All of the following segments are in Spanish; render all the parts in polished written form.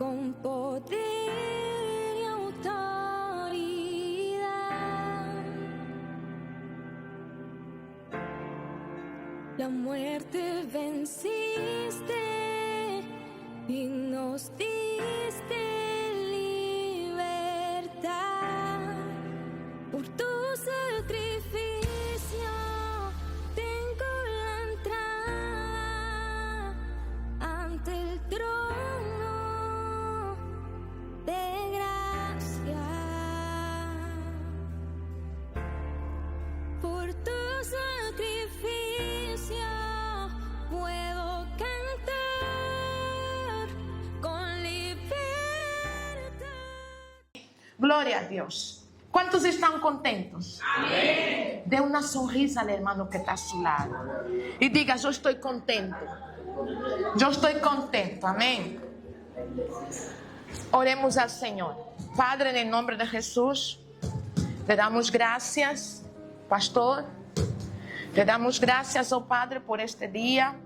con poder y autoridad. La muerte venciste y nos diste libertad. Por tu sacrificio tengo la entrada ante el trono de gracia. Por tu sacrificio puedo cantar con libertad. Gloria a Dios. ¿Cuántos están contentos? Amén. Dê una sonrisa al hermano que está a su lado y diga: yo estoy contento. Yo estoy contento. Amén. Oremos al Señor. Padre, en el nombre de Jesús, te damos gracias, pastor. Te damos gracias, oh Padre, por este día,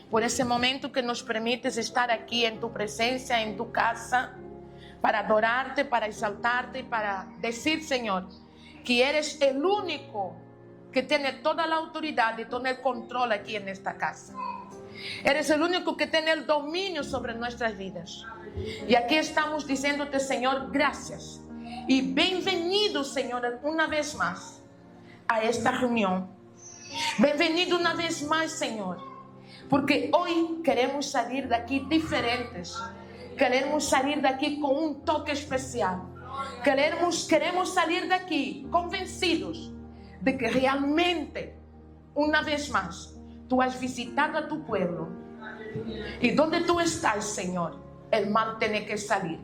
por ese momento que nos permites estar aquí en tu presencia, en tu casa, para adorarte, para exaltarte y para decir, Señor, que eres el único que tiene toda la autoridad y todo el control aquí en esta casa. Eres el único que tiene el dominio sobre nuestras vidas. Y aquí estamos diciéndote, Señor, gracias. Y bienvenido, Señor, una vez más a esta reunión. Bienvenido una vez más, Señor, porque hoy queremos salir de aquí diferentes. Queremos salir de aquí con un toque especial. Queremos salir de aquí convencidos de que realmente, una vez más, tú has visitado a tu pueblo. Y donde tú estás, Señor, el mal tiene que salir.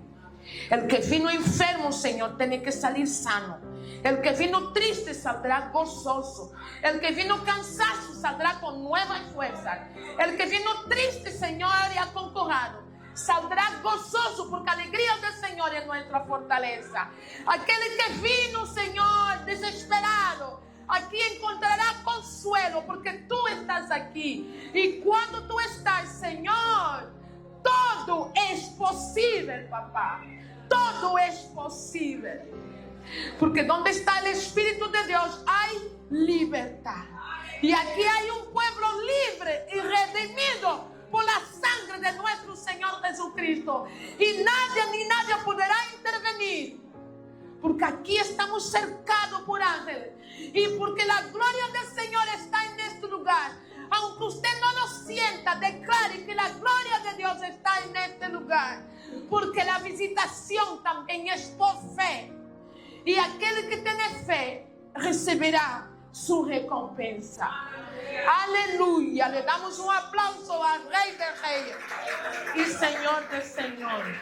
El que vino enfermo, Señor, tiene que salir sano. El que vino triste saldrá gozoso. El que vino cansado saldrá con nueva fuerza. El que vino triste, Señor, y aconcorrado, saldrá gozoso, porque a alegría del Señor es nuestra fortaleza. Aquel que vino, Señor, desesperado, aquí encontrará consuelo, porque tú estás aquí. Y cuando tú estás, Señor, todo es posible, papá. Todo es posible. Porque donde está el Espíritu de Dios hay libertad. Y aquí hay un pueblo libre y redimido por la sangre de nuestro Señor Jesucristo. Y nadie ni nadie podrá intervenir, porque aquí estamos cercados por ángeles. Y porque la gloria del Señor está en este lugar. Aunque usted no lo sienta, declare que la gloria de Dios está en este lugar. Porque la visitación también es por fe. Y aquel que tiene fe recibirá su recompensa. Aleluya. Le damos un aplauso al Rey de Reyes y Señor de Señores.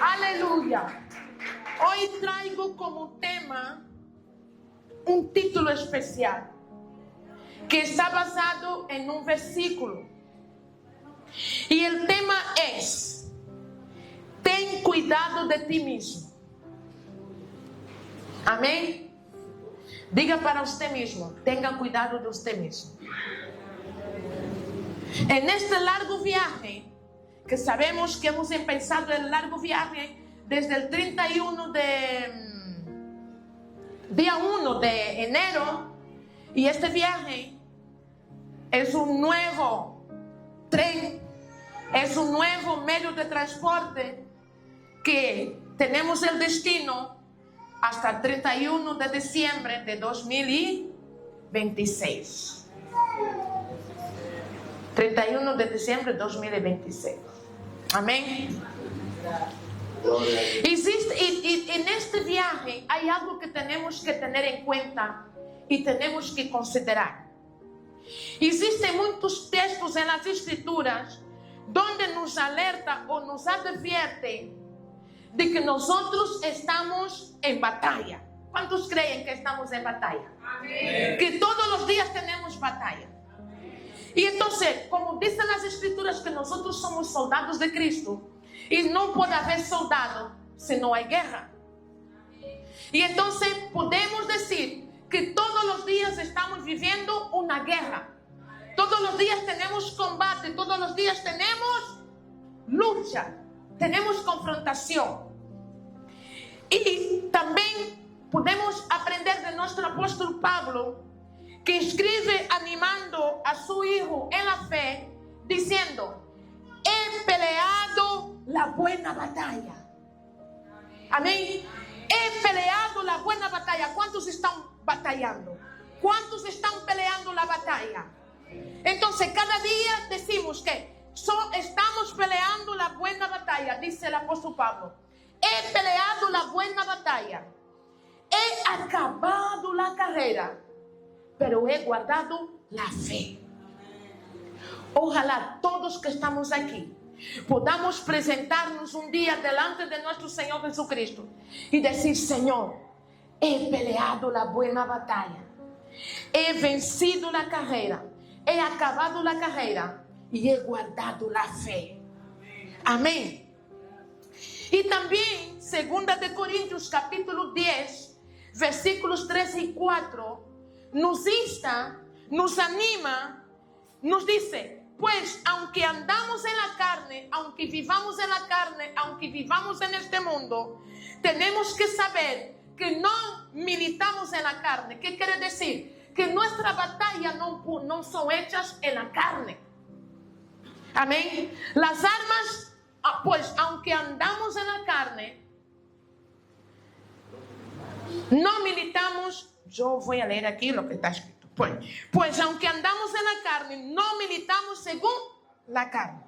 Aleluya. Hoy traigo como tema un título especial que está basado en un versículo. Y el tema es: ten cuidado de ti mismo. Amén. Diga para usted mismo: tenga cuidado de usted mismo. En este largo viaje, que sabemos que hemos empezado el largo viaje desde el 31 día 1 de enero, y este viaje es un nuevo tren, es un nuevo medio de transporte que tenemos el destino hasta el 31 de diciembre de 2026. 31 de diciembre de 2026. Amén. Y en este viaje hay algo que tenemos que tener en cuenta y tenemos que considerar. Existen muchos textos en las Escrituras donde nos alerta o nos advierte de que nosotros estamos en batalla. ¿Cuántos creen que estamos en batalla? Amén. Que todos los días tenemos batalla. Y entonces, como dicen las Escrituras, que nosotros somos soldados de Cristo, y no puede haber soldado si no hay guerra. Y entonces podemos decir que todos los días estamos viviendo una guerra. Todos los días tenemos combate, todos los días tenemos lucha, tenemos confrontación. Y también podemos aprender de nuestro apóstol Pablo, que escribe animando a su hijo en la fe, diciendo: he peleado la buena batalla. Amén. He peleado la buena batalla. ¿Cuántos están batallando? ¿Cuántos están peleando la batalla? Entonces cada día decimos que estamos peleando la buena batalla, dice el apóstol Pablo. He peleado la buena batalla. He acabado la carrera, pero he guardado la fe. Ojalá todos que estamos aquí podamos presentarnos un día delante de nuestro Señor Jesucristo y decir: Señor, he peleado la buena batalla, he vencido la carrera, he acabado la carrera y he guardado la fe. Amén. Y también 2 de Corintios capítulo 10 versículos 3 y 4 nos insta, nos anima, nos dice: pues aunque andamos en la carne, aunque vivamos en la carne, aunque vivamos en este mundo, tenemos que saber que no militamos en la carne. ¿Qué quiere decir? Que nuestra batalla no son hechas en la carne. Amén. Las armas, pues aunque andamos en la carne, no militamos. Yo voy a leer aquí lo que está escrito. Pues aunque andamos en la carne, no militamos según la carne.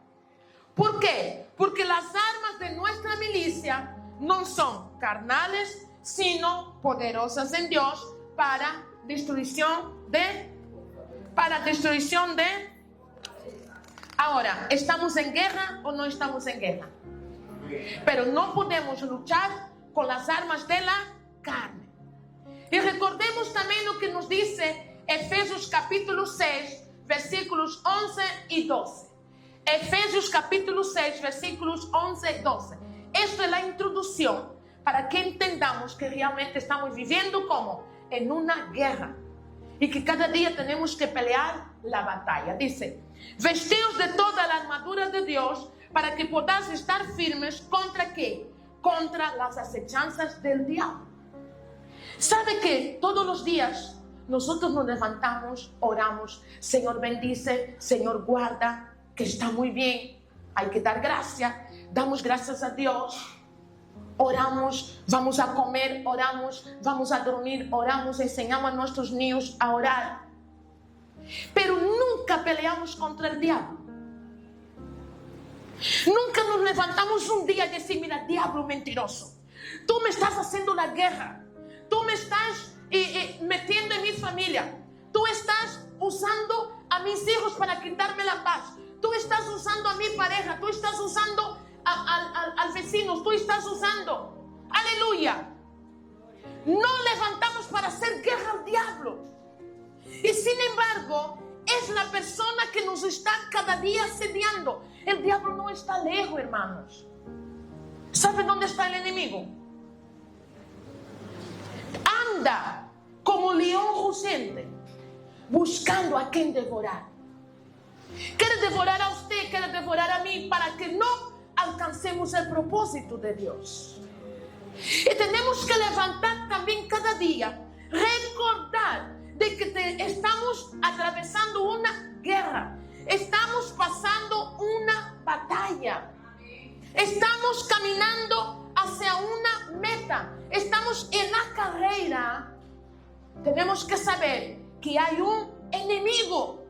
¿Por qué? Porque las armas de nuestra milicia no son carnales, sino poderosas en Dios para destrucción de. Ahora, ¿estamos en guerra o no estamos en guerra? Pero no podemos luchar con las armas de la carne. Y recordemos también lo que nos dice Efesios capítulo 6, versículos 11 y 12. Efesios capítulo 6, versículos 11 y 12. Esta es la introducción para que entendamos que realmente estamos viviendo como en una guerra y que cada día tenemos que pelear la batalla. Dice: vestidos de toda la armadura de Dios para que podáis estar firmes. ¿Contra qué? Contra las acechanzas del diablo. ¿Sabe que todos los días nosotros nos levantamos, oramos: Señor bendice, Señor guarda, que está muy bien, hay que dar gracias, damos gracias a Dios, oramos, vamos a comer, oramos, vamos a dormir, oramos, enseñamos a nuestros niños a orar, pero nunca peleamos contra el diablo. Nunca nos levantamos un día y decimos: mira, diablo mentiroso, tú me estás haciendo la guerra, tú me estás metiendo en mi familia, tú estás usando a mis hijos para quitarme la paz, tú estás usando a mi pareja, tú estás usando al vecino, tú estás usando. Aleluya. No levantamos para hacer guerra al diablo. Y sin embargo, es la persona que nos está cada día asediando. El diablo no está lejos, hermanos. ¿Sabe dónde está el enemigo? Anda como león rugiente, buscando a quien devorar. Quiere devorar a usted, quiere devorar a mí, para que no alcancemos el propósito de Dios. Y tenemos que levantar también cada día, recordar de que estamos atravesando una guerra, estamos pasando una batalla, estamos caminando hacia una meta, estamos en la carrera. Tenemos que saber que hay un enemigo.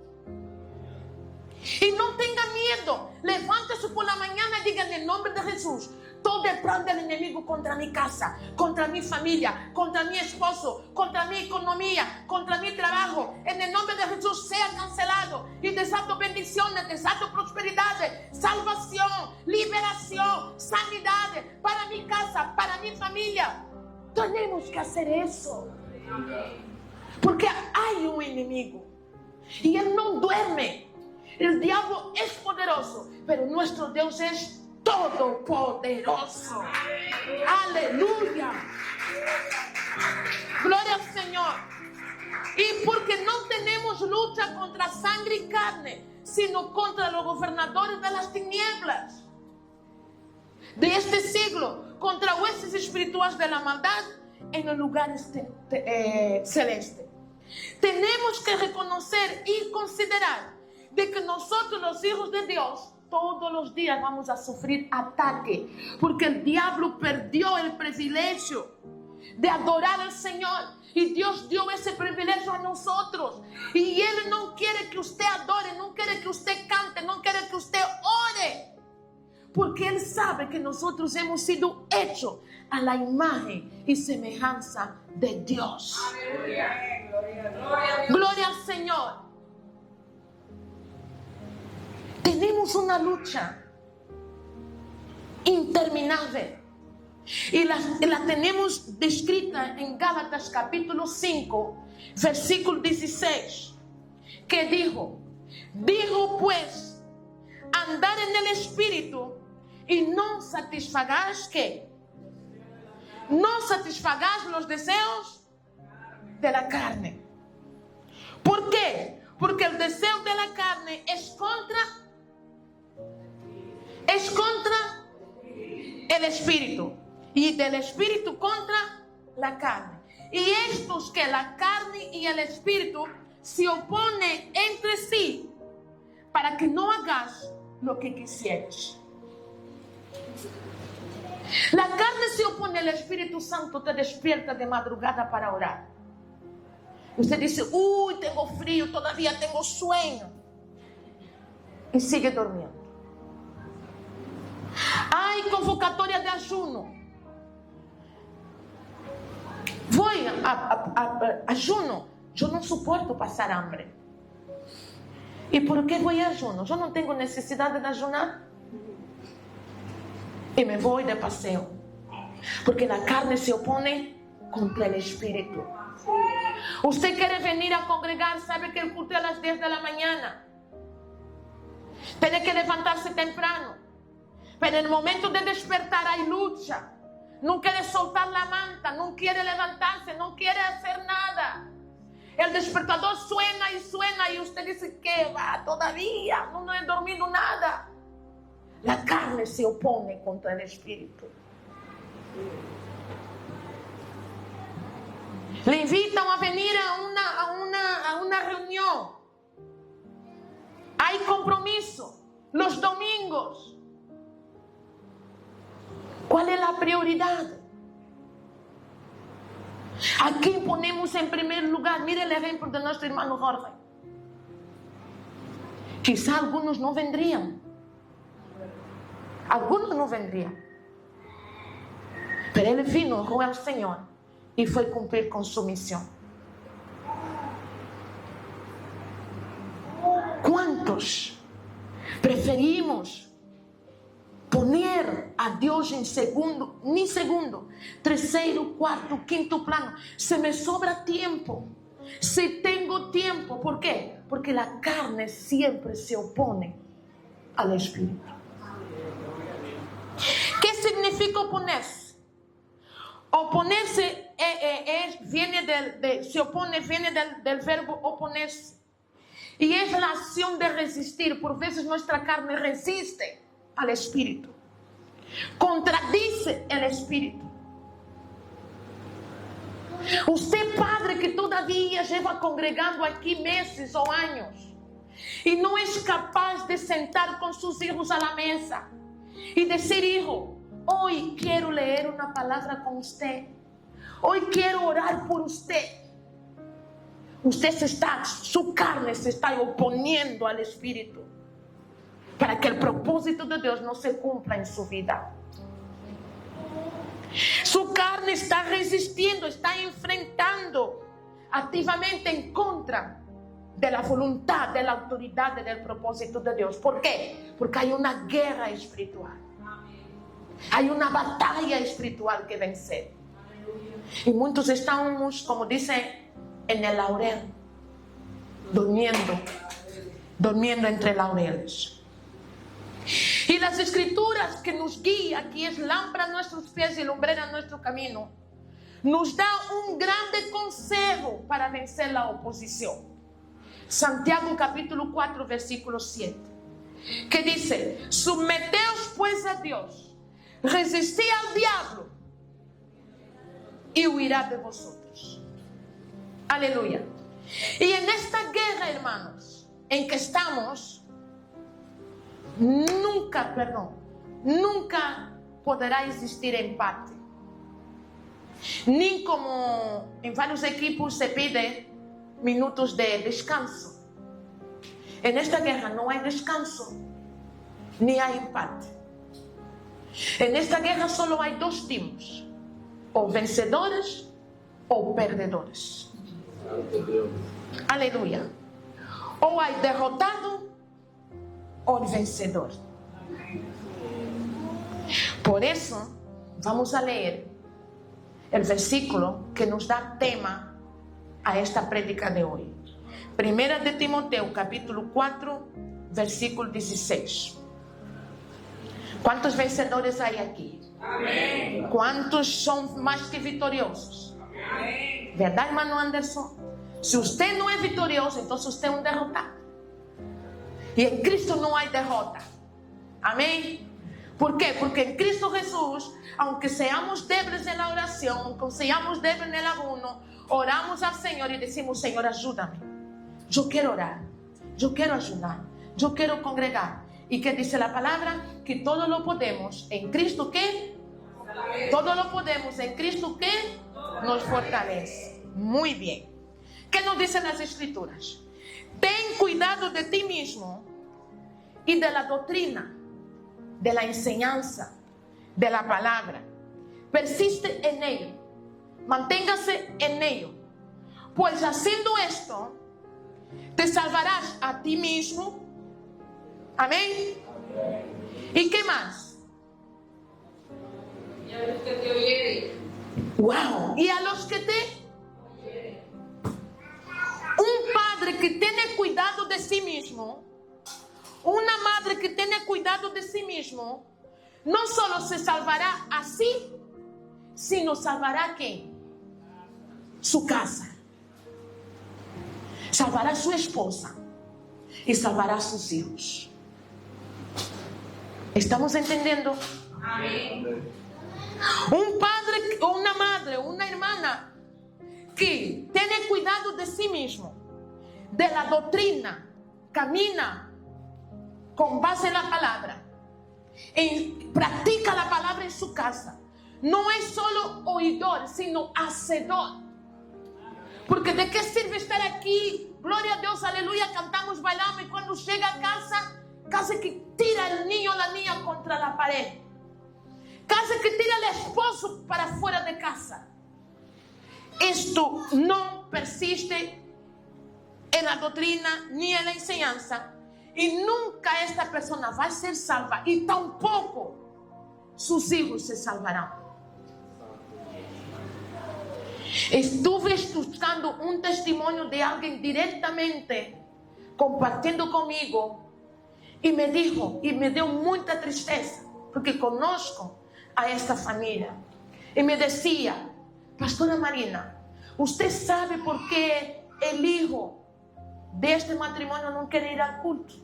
Y no tenga miedo. Levántese por la mañana y diga: en el nombre de Jesús, todo el plan del enemigo contra mi casa, contra mi familia, contra mi esposo, contra mi economía, contra mi trabajo, en el nombre de Jesús sea cancelado. Y desato bendiciones, desato prosperidad, salvación, liberación, sanidad para mi casa, para mi familia. Tenemos que hacer eso, porque hay un enemigo y él no duerme. El diablo es poderoso, pero nuestro Dios es todopoderoso. Aleluya. Gloria al Señor. Y porque no tenemos lucha contra sangre y carne, sino contra los gobernadores de las tinieblas. de este siglo contra huestes espirituales de la maldad en los lugares celestes. Tenemos que reconocer y considerar de que nosotros, los hijos de Dios, todos los días vamos a sufrir ataque, porque el diablo perdió el privilegio de adorar al Señor, y Dios dio ese privilegio a nosotros, y Él no quiere que usted adore, no quiere que usted cante, no quiere que usted ore, porque Él sabe que nosotros hemos sido hechos a la imagen y semejanza de Dios. Gloria al Señor. Tenemos una lucha interminable y la tenemos descrita en Gálatas capítulo 5, versículo 16, que dijo pues, andar en el Espíritu y no satisfagáis ¿qué? No satisfagáis los deseos de la carne. ¿Por qué? Porque el deseo de la carne es contra el Espíritu, y del Espíritu contra la carne. Y estos que la carne y el Espíritu se oponen entre sí para que no hagas lo que quisieras. La carne se opone, el Espíritu Santo te despierta de madrugada para orar. Usted dice, tengo frío, todavía tengo sueño, y sigue durmiendo. Hay convocatoria de ayuno. Voy a ayuno. Yo no soporto pasar hambre. ¿Y por qué voy a ayuno? Yo no tengo necesidad de ayunar. Y me voy de paseo. Porque la carne se opone contra el Espíritu. Usted quiere venir a congregar, sabe que el culto es a las 10 de la mañana. Tiene que levantarse temprano. Pero en el momento de despertar hay lucha. No quiere soltar la manta, no quiere levantarse, no quiere hacer nada. El despertador suena y usted dice, ¿qué va? Todavía no he dormido nada. La carne se opone contra el Espíritu. Le invitan a venir a una reunión. Hay compromiso los domingos. ¿Cuál es la prioridad? Aquí ponemos en primer lugar. Mire el ejemplo de nuestro hermano Jorge. Quizá algunos no vendrían. Algunos no vendrían. Pero él vino, honró al Señor y fue cumplir con su misión. ¿Cuántos preferimos poner a Dios en segundo, tercero, cuarto, quinto plano? Se me sobra tiempo. Si tengo tiempo, ¿por qué? Porque la carne siempre se opone al Espíritu. ¿Qué significa oponerse? Oponerse viene del verbo oponerse. Y es la acción de resistir. Por veces nuestra carne resiste al Espíritu. Contradice el Espíritu. Usted, padre, que todavía lleva congregando aquí meses o años y no es capaz de sentar con sus hijos a la mesa y decir, hijo, hoy quiero leer una palabra con usted, hoy quiero orar por usted. Su carne se está oponiendo al Espíritu para que el propósito de Dios no se cumpla en su vida. Su carne está resistiendo, está enfrentando activamente en contra de la voluntad, de la autoridad y del propósito de Dios. ¿Por qué? Porque hay una guerra espiritual. Hay una batalla espiritual que vencer. Y muchos estamos, como dice, en el laurel, durmiendo entre laureles. Y las escrituras que nos guían, que es lámpara a nuestros pies y lumbrera a nuestro camino, nos da un grande consejo para vencer la oposición. Santiago capítulo 4 versículo 7, que dice, someteos pues a Dios, resistid al diablo y huirá de vosotros. Aleluya. Y en esta guerra, hermanos, en que estamos, nunca podrá existir empate. Ni como en varios equipos se pide minutos de descanso. En esta guerra no hay descanso, ni hay empate. En esta guerra solo hay dos teams, o vencedores o perdedores. Aleluya. O hay derrotado o vencedor. Por eso vamos a leer el versículo que nos da tema a esta prédica de hoy. Primera de Timoteo, capítulo 4, versículo 16. ¿Cuántos vencedores hay aquí? Amén. ¿Cuántos son más que vitoriosos? Amén. ¿Verdad, hermano Anderson? Si usted no es victorioso, entonces usted es un derrotado. Y en Cristo no hay derrota. Amén. ¿Por qué? Porque en Cristo Jesús, aunque seamos débiles en la oración, aunque seamos débiles en el ayuno, oramos al Señor y decimos: Señor, ayúdame. Yo quiero orar, yo quiero ayudar, yo quiero congregar. ¿Y qué dice la palabra? Que todo lo podemos en Cristo que todo lo podemos en Cristo que nos fortalece. Muy bien. ¿Qué nos dicen las Escrituras? Ten cuidado de ti mismo y de la doctrina, de la enseñanza, de la palabra. Persiste en ello. Manténgase en ello. Pues haciendo esto, te salvarás a ti mismo. Amén. ¿Y qué más? Y a los que te oyeren. Wow. Y a los que te oyeren. Un padre que tiene cuidado de sí mismo, una madre que tiene cuidado de sí mismo, no solo se salvará a sí, sino salvará ¿qué? Su casa. Salvará a su esposa y salvará a sus hijos. ¿Estamos entendiendo? Amén. Un padre, una madre, una hermana que tiene cuidado de sí mismo, de la doctrina, camina con base en la palabra y practica la palabra en su casa. No es solo oidor, sino hacedor. Porque ¿de qué sirve estar aquí? Gloria a Dios, aleluya, cantamos, bailamos, y cuando llega a casa, casi que tira el niño o la niña contra la pared. Casi que tira al esposo para fuera de casa. Esto no persiste en la doctrina ni en la enseñanza. Y nunca esta persona va a ser salva. Y tampoco sus hijos se salvarán. Estuve escuchando un testimonio de alguien directamente compartiendo conmigo. Y me dijo, y me dio mucha tristeza, porque conozco a esta familia. Y me decía: Pastora Marina, ¿usted sabe por qué el hijo de este matrimonio no quiere ir al culto?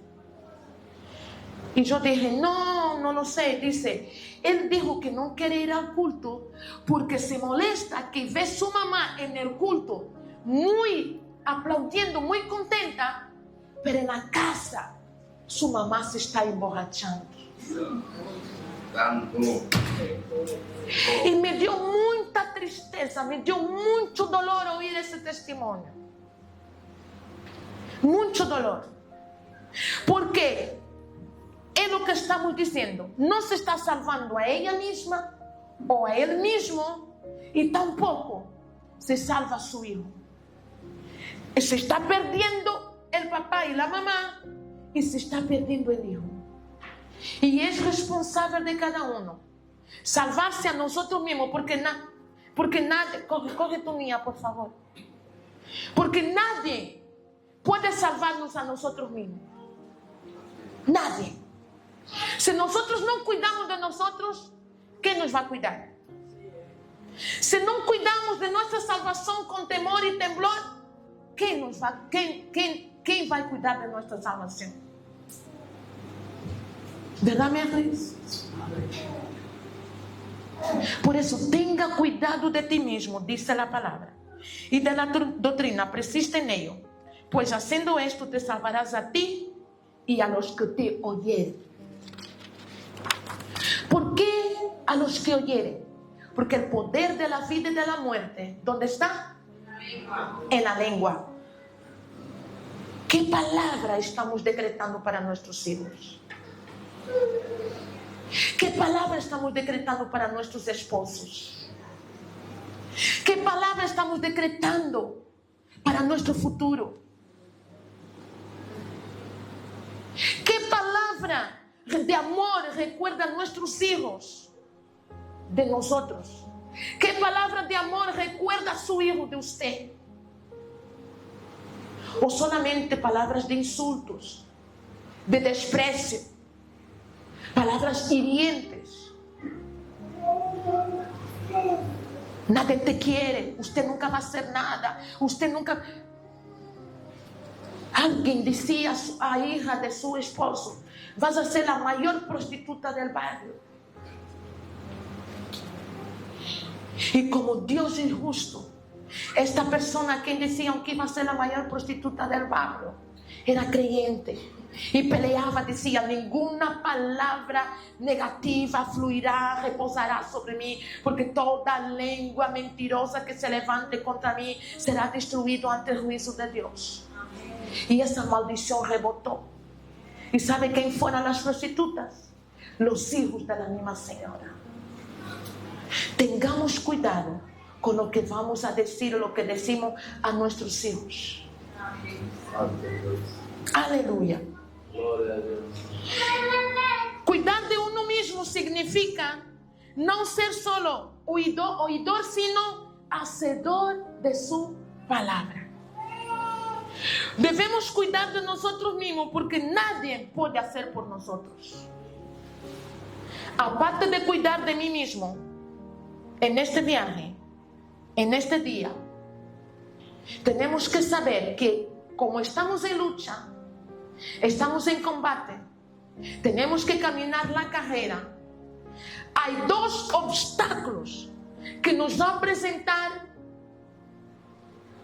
Y yo dije: no lo sé. Dice, él dijo que no quiere ir al culto porque se molesta que ve su mamá en el culto muy aplaudiendo, muy contenta, pero en la casa su mamá se está emborrachando. Y me dio mucha tristeza, me dio mucho dolor oír ese testimonio. Mucho dolor. Porque es lo que estamos diciendo. No se está salvando a ella misma o a él mismo, y tampoco se salva a su hijo. Se está perdiendo el papá y la mamá y se está perdiendo el hijo. Y es responsable de cada uno salvarse a nosotros mismos, porque nadie, coge tu niña, por favor. Porque nadie puede salvarnos a nosotros mismos. Nadie. Si nosotros no cuidamos de nosotros, ¿quién nos va a cuidar? Si no cuidamos de nuestra salvación con temor y temblor, ¿quién va a cuidar de nuestra salvación? ¿Verdad, mi Cris? Por eso, tenga cuidado de ti mismo, dice la palabra, y de la doctrina, persiste en ello, pues haciendo esto te salvarás a ti y a los que te oyeren. ¿Por qué a los que oyeren? Porque el poder de la vida y de la muerte, ¿dónde está? En la lengua. ¿Qué palabra estamos decretando para nuestros hijos? ¿Qué palabra estamos decretando para nuestros esposos? ¿Qué palabra estamos decretando para nuestro futuro? ¿Qué palabra de amor recuerda a nuestros hijos de nosotros? ¿Qué palabra de amor recuerda a su hijo de usted? ¿O solamente palabras de insultos, de desprecio, palabras hirientes? Nadie te quiere, usted nunca va a hacer nada, usted nunca... Alguien decía a hija de su esposo: vas a ser la mayor prostituta del barrio. Y como Dios es justo, esta persona que decían que iba a ser la mayor prostituta del barrio era creyente y peleaba, decía: ninguna palabra negativa fluirá, reposará sobre mí, porque toda lengua mentirosa que se levante contra mí será destruido ante el juicio de Dios. Y esa maldición rebotó. ¿Y sabe quién fueron las prostitutas? Los hijos de la misma señora. Tengamos cuidado con lo que vamos a decir o lo que decimos a nuestros hijos. Aleluya. Cuidar de uno mismo significa no ser solo oidor, sino hacedor de su palabra. Debemos cuidar de nosotros mismos porque nadie puede hacer por nosotros. Aparte de cuidar de mí mismo, en este viaje, en este día, tenemos que saber que como estamos en lucha, estamos en combate, tenemos que caminar la carrera. Hay dos obstáculos que nos van a presentar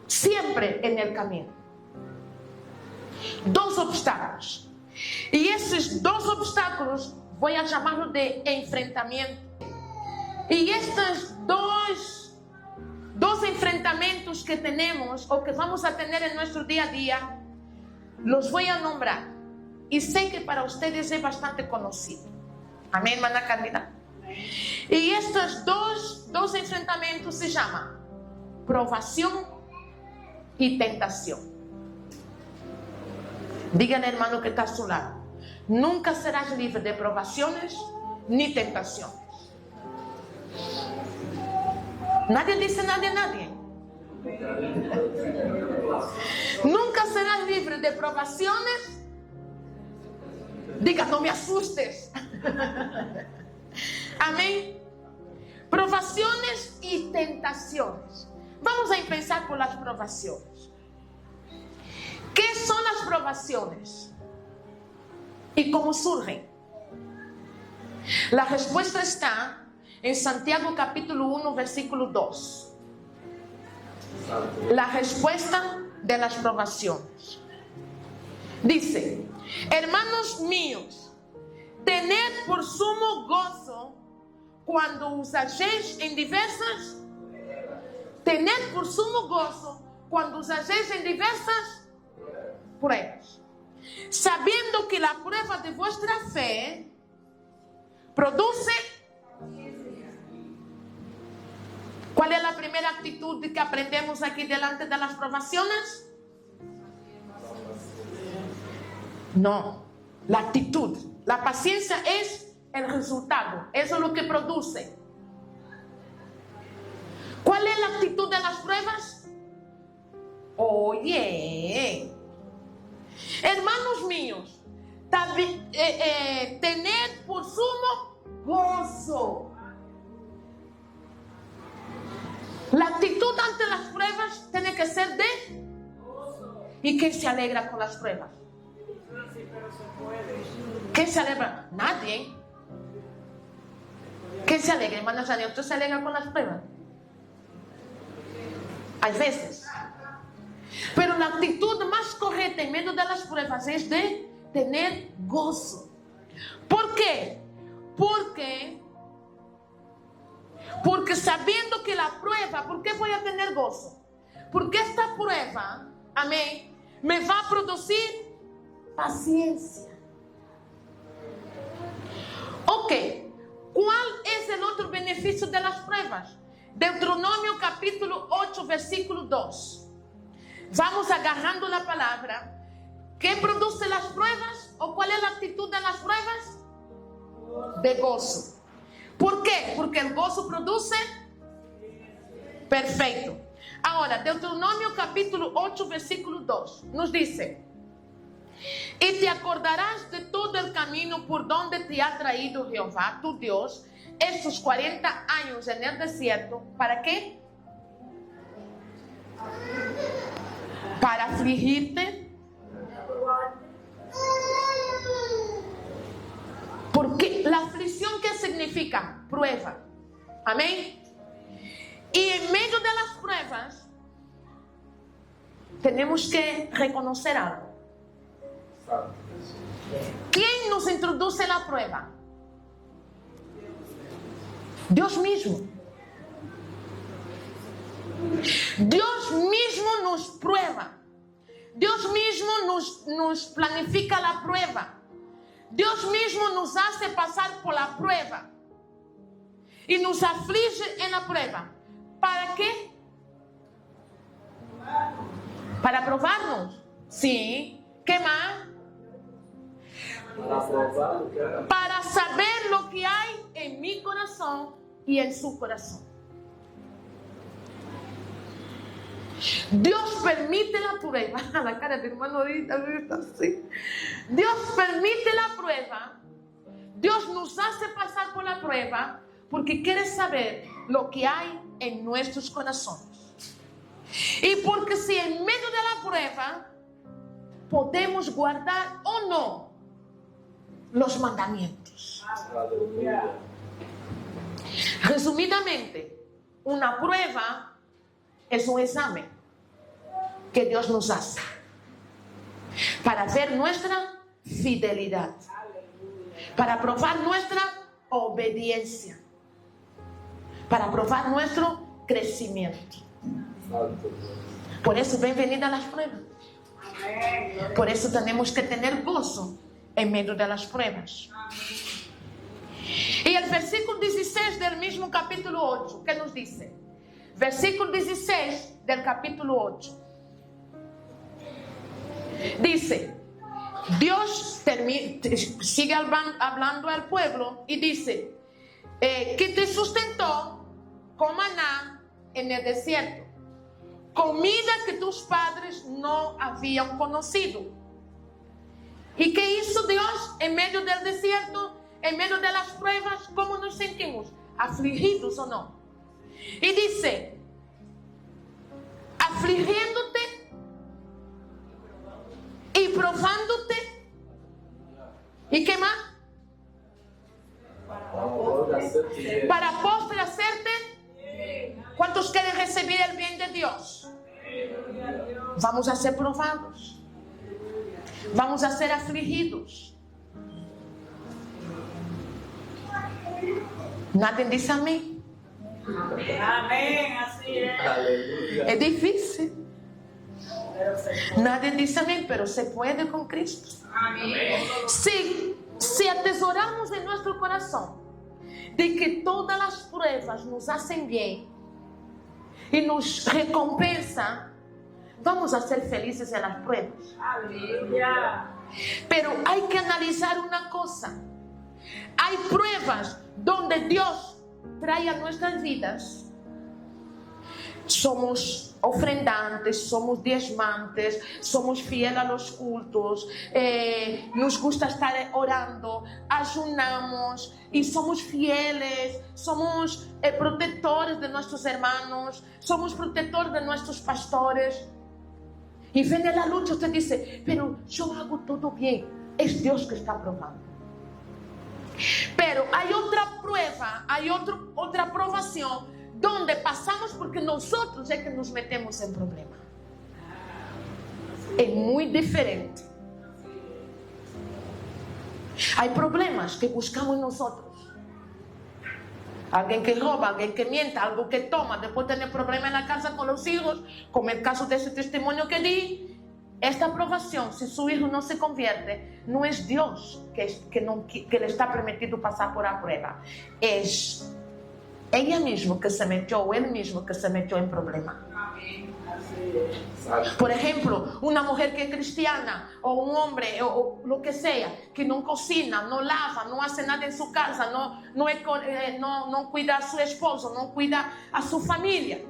siempre en el camino. Dos obstáculos. Y esos dos obstáculos voy a llamarlos de enfrentamiento. Y estos dos enfrentamientos que tenemos o que vamos a tener en nuestro día a día, los voy a nombrar. Y sé que para ustedes es bastante conocido. Amén, hermana Cándida. Y estos dos enfrentamientos se llaman provación y tentación. Díganle, hermano, que está a su lado: nunca serás libre de provaciones ni tentaciones. Nadie dice nadie. Nunca serás libre de provaciones. Diga: no me asustes. Amén. Provaciones y tentaciones. Vamos a empezar por las provaciones. ¿Qué son las provaciones? ¿Y cómo surgen? La respuesta está en Santiago capítulo 1, versículo 2. La respuesta de las provaciones. Dice: hermanos míos, tened por sumo gozo cuando os halléis en diversas. Tened por sumo gozo cuando os halléis en diversas pruebas, sabiendo que la prueba de vuestra fe produce. ¿Cuál es la primera actitud que aprendemos aquí delante de las provaciones? No, la actitud. La paciencia es el resultado, eso es lo que produce. ¿Cuál es la actitud de las pruebas? Oye, hermanos míos, tened por sumo gozo. La actitud ante las pruebas tiene que ser de gozo. ¿Y quién se alegra con las pruebas? ¿Quién se alegra? Nadie. ¿Quién se alegra, hermana Jania? ¿Usted se alegra con las pruebas? Hay veces. Pero la actitud más correcta en medio de las pruebas es de tener gozo. ¿Por qué? Porque sabiendo que la prueba, ¿por qué voy a tener gozo? Porque esta prueba, amén, me va a producir paciencia. Ok, ¿cuál es el otro beneficio de las pruebas? Deuteronomio capítulo 8, versículo 2. Vamos agarrando la palabra. ¿Qué produce las pruebas? ¿O cuál es la actitud de las pruebas? De gozo. ¿Por qué? Porque el gozo produce. Perfecto. Ahora, Deuteronomio capítulo 8, versículo 2. Nos dice: y te acordarás de todo el camino por donde te ha traído Jehová, tu Dios, estos 40 años en el desierto. ¿Para qué? Para afligirte. Porque la aflicción, ¿qué significa? Prueba. Amén. Y en medio de las pruebas tenemos que reconocer algo. ¿Quién nos introduce la prueba? Dios mismo. Dios mismo nos prueba. Dios mismo nos planifica la prueba. Dios mismo nos hace pasar por la prueba. Y nos aflige en la prueba. ¿Para qué? Para probarnos. Sí. ¿Qué más? Para saber lo que hay en mi corazón y en su corazón. Dios permite la prueba. La cara de hermano ahorita está así. Dios permite la prueba. Dios nos hace pasar por la prueba porque quiere saber lo que hay en nuestros corazones. Y porque si en medio de la prueba podemos guardar o no los mandamientos. Resumidamente, una prueba es un examen que Dios nos hace para ver nuestra fidelidad, para probar nuestra obediencia, para probar nuestro crecimiento. Por eso, bienvenida a las pruebas. Por eso tenemos que tener gozo en medio de las pruebas. Y el versículo 16 del mismo capítulo 8, ¿qué nos dice? Versículo 16 del capítulo 8. Dice, Dios sigue hablando al pueblo y dice, que te sustentó con maná en el desierto, comida que tus padres no habían conocido. ¿Y qué hizo Dios en medio del desierto, en medio de las pruebas? ¿Cómo nos sentimos? ¿Afligidos o no? Y dice, afligiéndote y probándote. ¿Y qué más? Para postre hacerte. ¿Cuántos quieren recibir el bien de Dios? Vamos a ser probados. Vamos a ser afligidos. ¿Nadie dice amén? Amén, así es. Es difícil. Nadie dice amén, pero se puede con Cristo. Amén. Si atesoramos en nuestro corazón de que todas las pruebas nos hacen bien y nos recompensan, vamos a ser felices en las pruebas. Aleluya. Pero hay que analizar una cosa. Hay pruebas donde Dios trae a nuestras vidas. Somos ofrendantes, somos diezmantes, somos fieles a los cultos, nos gusta estar orando, ayunamos y somos fieles, somos protectores de nuestros hermanos, somos protectores de nuestros pastores. Y viene la lucha, usted dice, pero yo hago todo bien. Es Dios que está probando. Pero hay otra prueba, hay otra provación donde pasamos porque nosotros es que nos metemos en problemas. Es muy diferente. Hay problemas que buscamos nosotros. Alguien que roba, alguien que mienta, algo que toma, después tener problemas en la casa con los hijos, como el caso de ese testimonio que di. Esta aprobación, si su hijo no se convierte, no es Dios que le está permitido pasar por la prueba. Es ella misma que se metió, o él mismo que se metió en problema. Por ejemplo, una mujer que es cristiana, o un hombre, o lo que sea, que no cocina, no lava, no hace nada en su casa, no cuida a su esposo, no cuida a su familia,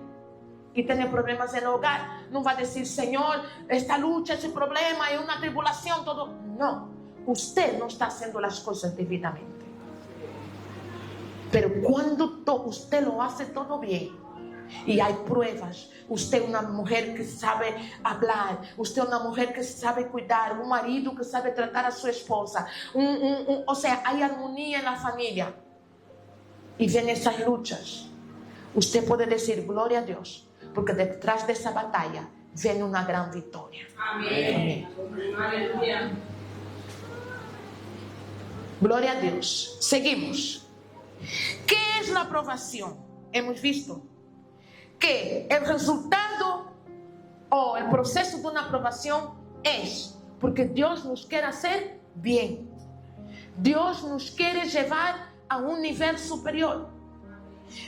y tiene problemas en el hogar, no va a decir, Señor, esta lucha, ese problema, es una tribulación, todo. No, usted no está haciendo las cosas debidamente. Pero cuando usted lo hace todo bien, y hay pruebas, usted es una mujer que sabe hablar, usted es una mujer que sabe cuidar, un marido que sabe tratar a su esposa, o sea, hay armonía en la familia, y ven esas luchas, usted puede decir, gloria a Dios, porque detrás de esa batalla viene una gran victoria. Amén. Aleluya. Gloria a Dios. Seguimos. ¿Qué es la aprobación? Hemos visto que el resultado o el proceso de una aprobación es porque Dios nos quiere hacer bien. Dios nos quiere llevar a un nivel superior.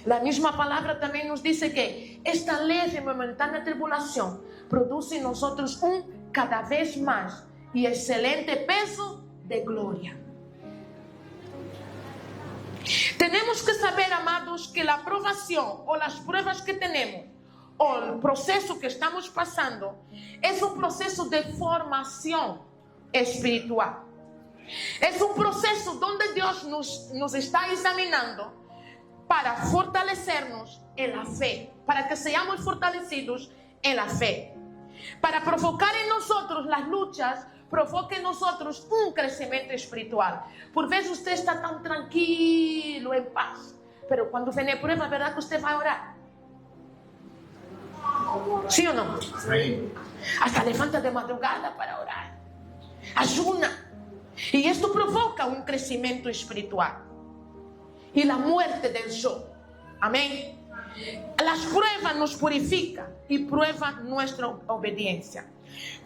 La misma palabra también nos dice que esta leve y momentánea tribulación produce en nosotros un cada vez más y excelente peso de gloria. Tenemos que saber, amados, que la aprobación o las pruebas que tenemos o el proceso que estamos pasando es un proceso de formación espiritual. Es un proceso donde Dios nos está examinando para fortalecernos en la fe, para que seamos fortalecidos en la fe, para provocar en nosotros las luchas, provoque en nosotros un crecimiento espiritual. Por veces usted está tan tranquilo, en paz, pero cuando viene prueba, ¿verdad que usted va a orar? ¿Sí o no? Sí. Hasta levanta de madrugada para orar, ayuna, y esto provoca un crecimiento espiritual y la muerte del yo. Amén. Las pruebas nos purifican y prueban nuestra obediencia.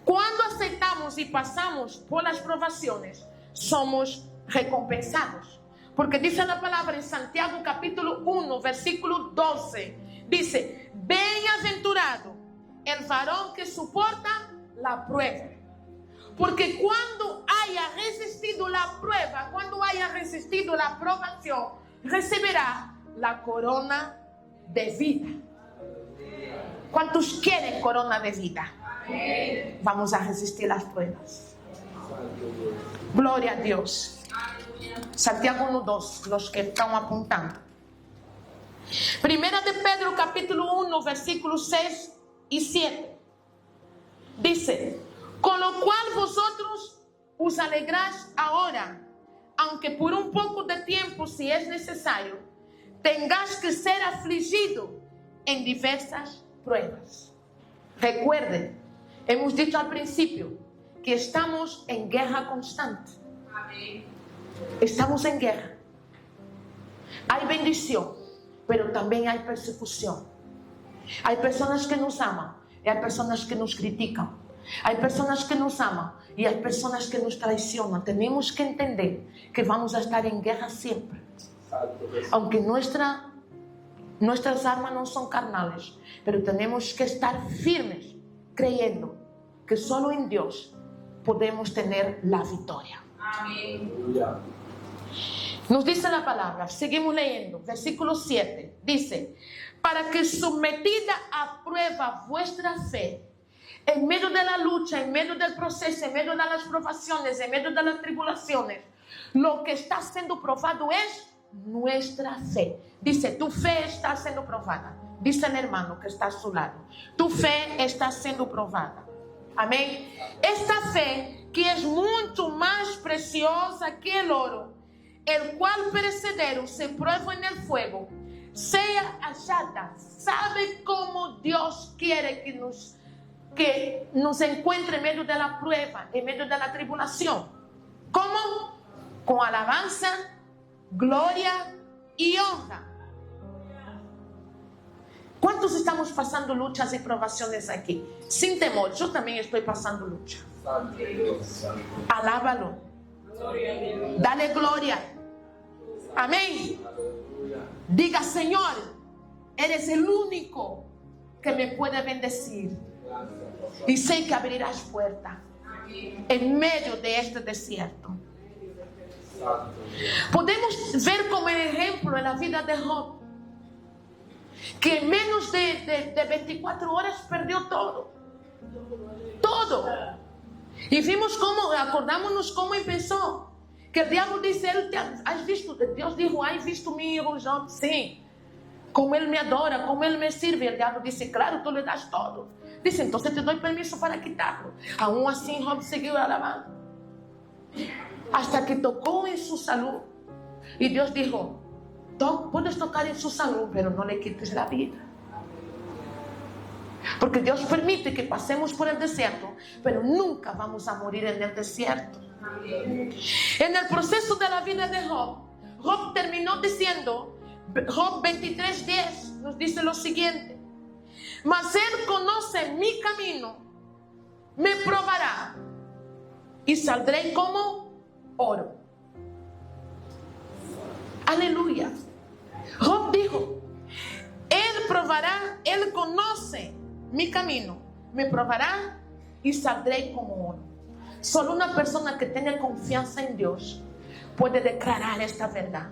Cuando aceptamos y pasamos por las provaciones, somos recompensados. Porque dice la palabra en Santiago capítulo 1, versículo 12. Dice, bienaventurado el varón que soporta la prueba. Porque cuando haya resistido la prueba, cuando haya resistido la probación, recibirá la corona de vida. ¿Cuántos quieren corona de vida? Vamos a resistir las pruebas. Gloria a Dios. Santiago 1:2, los que están apuntando. Primera de Pedro capítulo 1, versículos 6 y 7. Dice, con lo cual vosotros os alegráis ahora, aunque por un poco de tiempo, si es necesario, tengáis que ser afligido en diversas pruebas. Recuerden, hemos dicho al principio que estamos en guerra constante. Amén. Estamos en guerra. Hay bendición, pero también hay persecución. Hay personas que nos aman y hay personas que nos critican. Hay personas que nos aman y hay personas que nos traicionan. Tenemos que entender que vamos a estar en guerra siempre. Aunque nuestras armas no son carnales, pero tenemos que estar firmes, creyendo que solo en Dios podemos tener la victoria. Amén. Nos dice la palabra, seguimos leyendo, versículo 7, dice, para que sometida a prueba vuestra fe, en medio de la lucha, en medio del proceso, en medio de las provaciones, en medio de las tribulaciones, lo que está siendo probado es nuestra fe. Dice, tu fe está siendo probada. Dice el hermano que está a su lado, tu fe está siendo probada. Amén. Esta fe, que es mucho más preciosa que el oro, el cual perecedero se prueba en el fuego, sea hallada. ¿Sabe cómo Dios quiere que nos encuentre en medio de la prueba, en medio de la tribulación? ¿Cómo? Con alabanza, gloria y honra. ¿Cuántos estamos pasando luchas y provaciones aquí? Sin temor, yo también estoy pasando lucha. Alábalo. Dale gloria. Amén. Diga, Señor, eres el único que me puede bendecir. Y sé que abrirás puertas en medio de este desierto. Podemos ver como ejemplo en la vida de Job, que en menos de 24 horas perdió todo. Todo. Y vimos cómo, acordámonos cómo empezó. Que el diablo dice, ¿has visto? Dios dijo, ¿has visto mi hijo Job? Sí. Como él me adora, como él me sirve. El diablo dice, claro, tú le das todo. Dice, entonces te doy permiso para quitarlo. Aún así Job siguió alabando. Hasta que tocó en su salud. Y Dios dijo, puedes tocar en su salud, pero no le quites la vida. Porque Dios permite que pasemos por el desierto, pero nunca vamos a morir en el desierto. En el proceso de la vida de Job, Job terminó diciendo, Job 23:10 nos dice lo siguiente: mas él conoce mi camino, me probará y saldré como oro. Aleluya. Job dijo, él probará, él conoce mi camino, me probará y saldré como oro. Solo una persona que tenga confianza en Dios puede declarar esta verdad,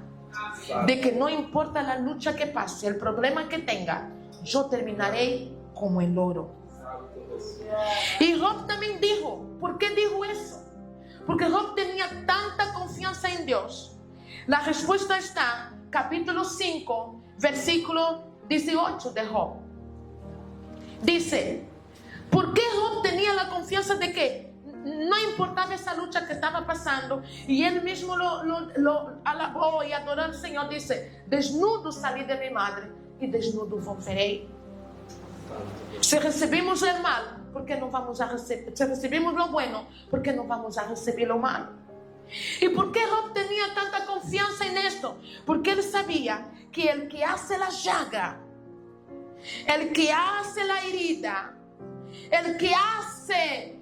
de que no importa la lucha que pase, el problema que tenga, yo terminaré como el oro. Y Job también dijo, ¿por qué dijo eso? Porque Job tenía tanta confianza en Dios. La respuesta está en capítulo 5, versículo 18 de Job. Dice, ¿por qué Job tenía la confianza de que no importaba esa lucha que estaba pasando? Y él mismo lo alabó y adoró al Señor. Dice, desnudo salí de mi madre y desnudo volveré. Si recibimos el mal, ¿por qué no vamos a recibir? Si recibimos lo bueno, ¿por qué no vamos a recibir lo malo? ¿Y por qué Job tenía tanta confianza en esto? Porque él sabía que el que hace la llaga, el que hace la herida, el que hace,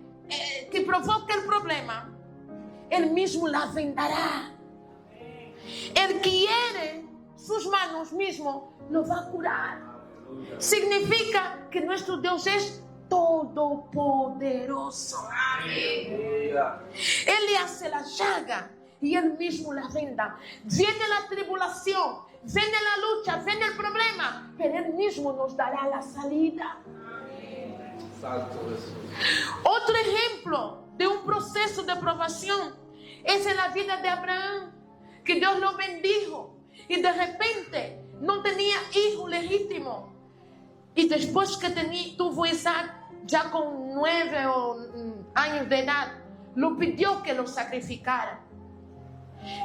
que provoca el problema, él mismo la vendará. El que hiere sus manos mismo lo va a curar. Significa que nuestro Dios es todopoderoso. Él le hace la llaga y él mismo la venda. Viene la tribulación, viene la lucha, viene el problema, pero él mismo nos dará la salida. Otro ejemplo de un proceso de probación es en la vida de Abraham, que Dios lo bendijo y de repente no tenía hijo legítimo. Y después que tuvo Isaac, ya con 9 años de edad, lo pidió que lo sacrificara.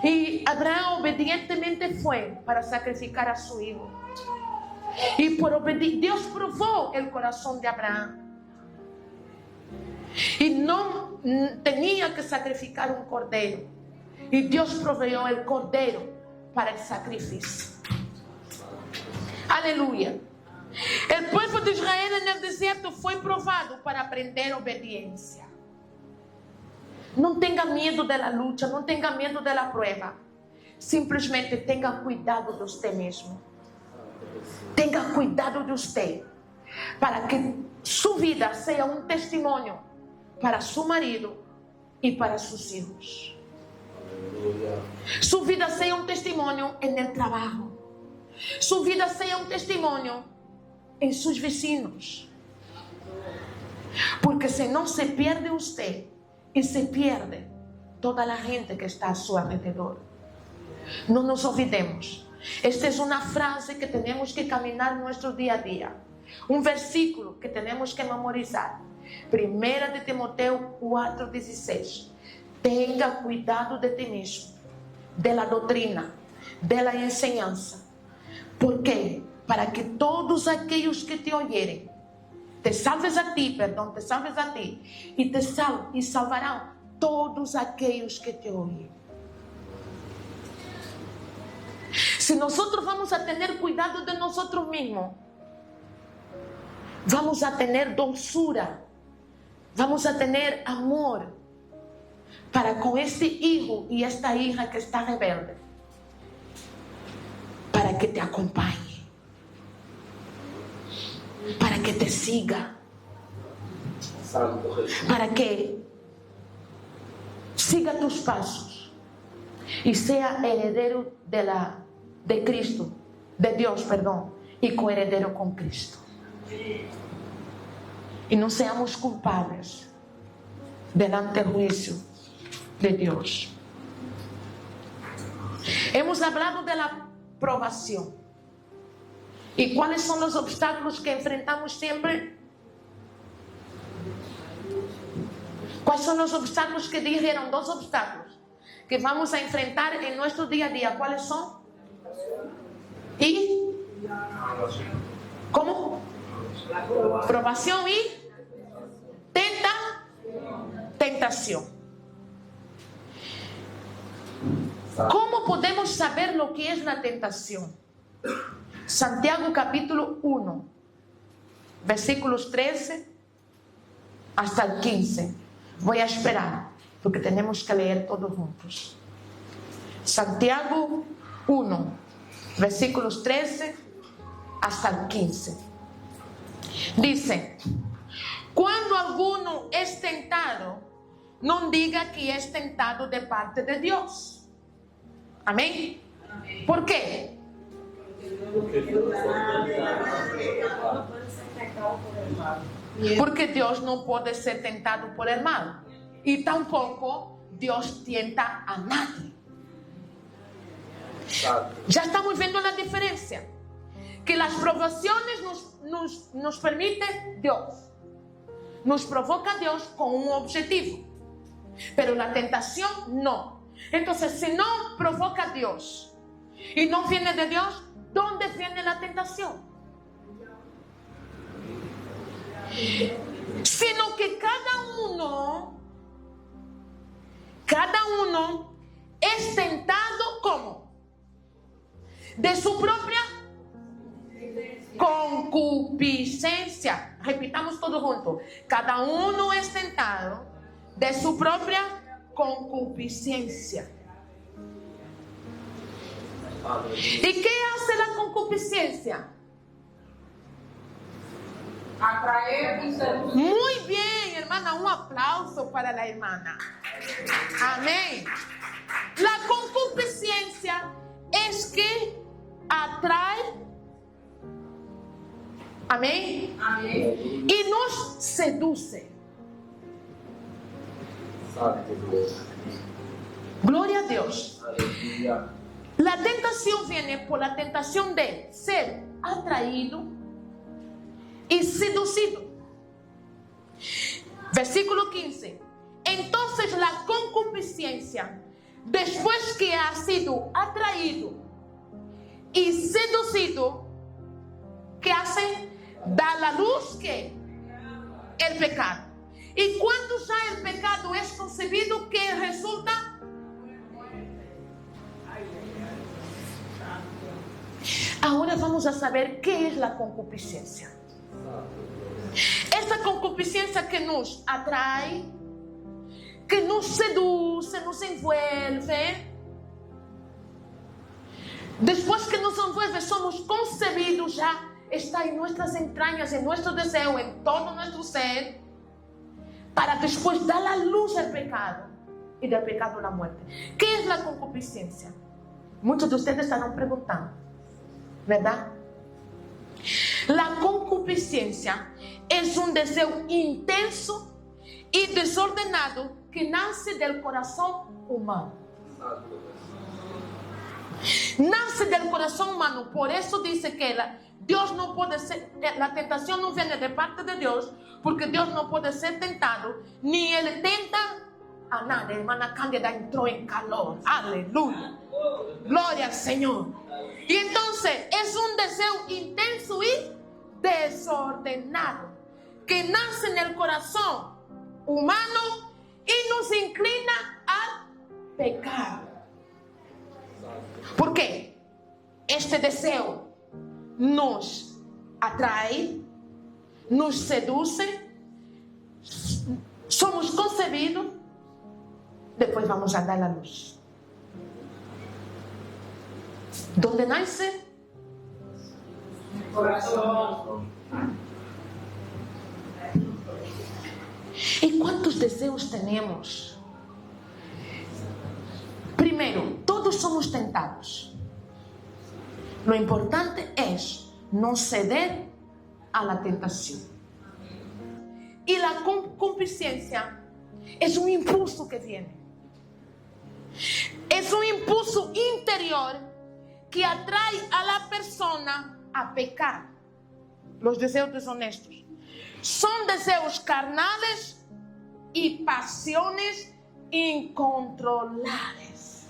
Y Abraham obedientemente fue para sacrificar a su hijo. Y por Dios probó el corazón de Abraham. Y no tenía que sacrificar un cordero. Y Dios proveyó el cordero para el sacrificio. Aleluya. El pueblo de Israel en el desierto fue probado para aprender obediencia. No tenga miedo de la lucha, no tenga miedo de la prueba. Simplemente tenga cuidado de usted mismo. Tenga cuidado de usted, para que su vida sea un testimonio para su marido y para sus hijos. Su vida sea un testimonio en el trabajo. Su vida sea un testimonio en sus vecinos. Porque si no, se pierde usted y se pierde toda la gente que está a su alrededor. No nos olvidemos. Esta es una frase que tenemos que caminar nuestro día a día. Un versículo que tenemos que memorizar. 1 Timoteo 4:16. Tenga cuidado de ti mismo. de la doctrina, de la enseñanza. ¿Por qué? Para que todos aquellos que te oyeren, te salves a ti y salvarán todos aquellos que te oyen. Si nosotros vamos a tener cuidado de nosotros mismos, vamos a tener dulzura, vamos a tener amor para con este hijo y esta hija que está rebelde, para que te acompañe, para que te siga, para que siga tus pasos y sea heredero de Cristo, de Dios, perdón, y coheredero con Cristo. Y no seamos culpables delante del juicio de Dios. Hemos hablado de la provación. ¿Y cuáles son los obstáculos que enfrentamos siempre? ¿Cuáles son los obstáculos que dijeron? 2 obstáculos que vamos a enfrentar en nuestro día a día. ¿Cuáles son? ¿Y? ¿Cómo? Provación y tentación. ¿Cómo podemos saber lo que es la tentación? Santiago capítulo 1, versículos 13 hasta el 15. Voy a esperar, porque tenemos que leer todos juntos. Santiago 1, versículos 13 hasta el 15. Dice: cuando alguno es tentado, no diga que es tentado de parte de Dios. Amén. ¿Por qué? Porque Dios no puede ser tentado por el mal. Y tampoco Dios tienta a nadie. Ya estamos viendo la diferencia. Que las provaciones nos permite Dios. Nos provoca Dios con un objetivo. Pero la tentación no. Entonces, si no provoca Dios y no viene de Dios, ¿dónde viene la tentación? Sino que cada uno es tentado ¿cómo? De su propia concupiscencia. Repitamos todo junto. Cada uno es tentado de su propia concupiscencia. ¿Y qué hace la concupiscencia? Atraer y seducir. Muy bien, hermana, un aplauso para la hermana. Amén. La concupiscencia es que atrae, amén, Amén. y nos seduce. Gloria a Dios. La tentación viene por la tentación de ser atraído y seducido. Versículo 15. Entonces la concupiscencia, después que ha sido atraído y seducido, ¿qué hace? Da a la luz ¿qué? El pecado. Y cuando ya el pecado es concebido, ¿qué resulta? Ahora vamos a saber qué es la concupiscencia. Esta concupiscencia que nos atrae, que nos seduce, nos envuelve. Después que nos envuelve, somos concebidos ya, está en nuestras entrañas, en nuestro deseo, en todo nuestro ser, para después dar la luz al pecado y del pecado la muerte. ¿Qué es la concupiscencia? Muchos de ustedes estarán preguntando, ¿verdad? La concupiscencia es un deseo intenso y desordenado que nace del corazón humano. Nace del corazón humano. Por eso dice que Dios no puede ser, la tentación no viene de parte de Dios, porque Dios no puede ser tentado, ni Él tenta a nadie. Hermana Cándida entró en calor. Aleluya. Gloria al Señor. Y entonces es un deseo intenso y desordenado que nace en el corazón humano y nos inclina al pecado. ¿Por qué? Este deseo nos atrae, nos seduce, somos concebidos, después vamos a dar la luz. ¿Dónde nace? Corazón. ¿Y cuántos deseos tenemos? Primero, todos somos tentados. Lo importante es no ceder a la tentación. Y la concupiscencia es un impulso que viene. Es un impulso interior que atrae a la persona a pecar. Los deseos deshonestos son deseos carnales y pasiones incontrolables.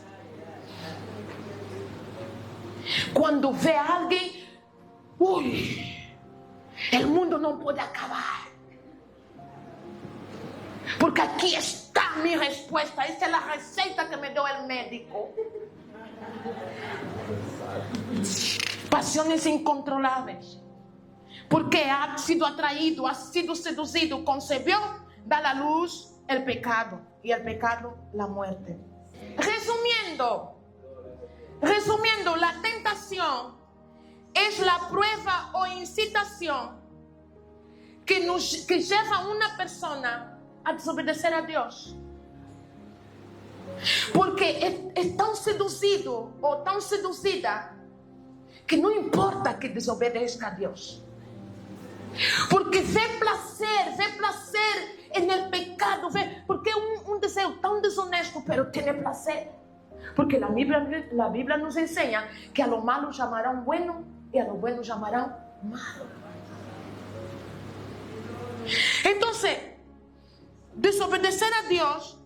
Cuando ve a alguien, uy, el mundo no puede acabar, porque aquí está mi respuesta, esta es la receta que me dio el médico. Pasiones incontrolables, porque ha sido atraído, ha sido seducido, concebió, da la luz el pecado, y el pecado la muerte. Resumiendo, la tentación es la prueba o incitación que lleva a una persona a desobedecer a Dios. Porque es tan seducido o tan seducida que no importa que desobedezca a Dios. Porque ve placer en el pecado, porque es un deseo tan deshonesto, pero tiene placer. Porque la Biblia nos enseña que a lo malo llamarán bueno y a lo bueno llamarán malo. Entonces, desobedecer a Dios,